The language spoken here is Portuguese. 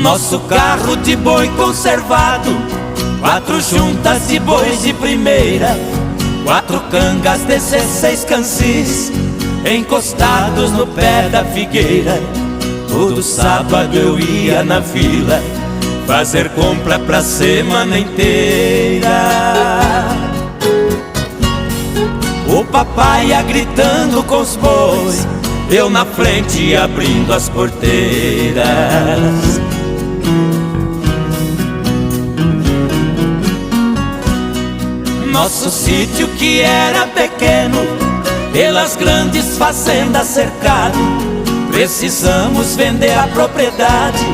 Nosso carro de boi conservado, 4 juntas de bois de primeira, 4 cangas, 16 cansis, encostados no pé da figueira. Todo sábado eu ia na vila fazer compra pra semana inteira. O papai ia gritando com os bois, eu na frente abrindo as porteiras. Nosso sítio que era pequeno, pelas grandes fazendas cercado, precisamos vender a propriedade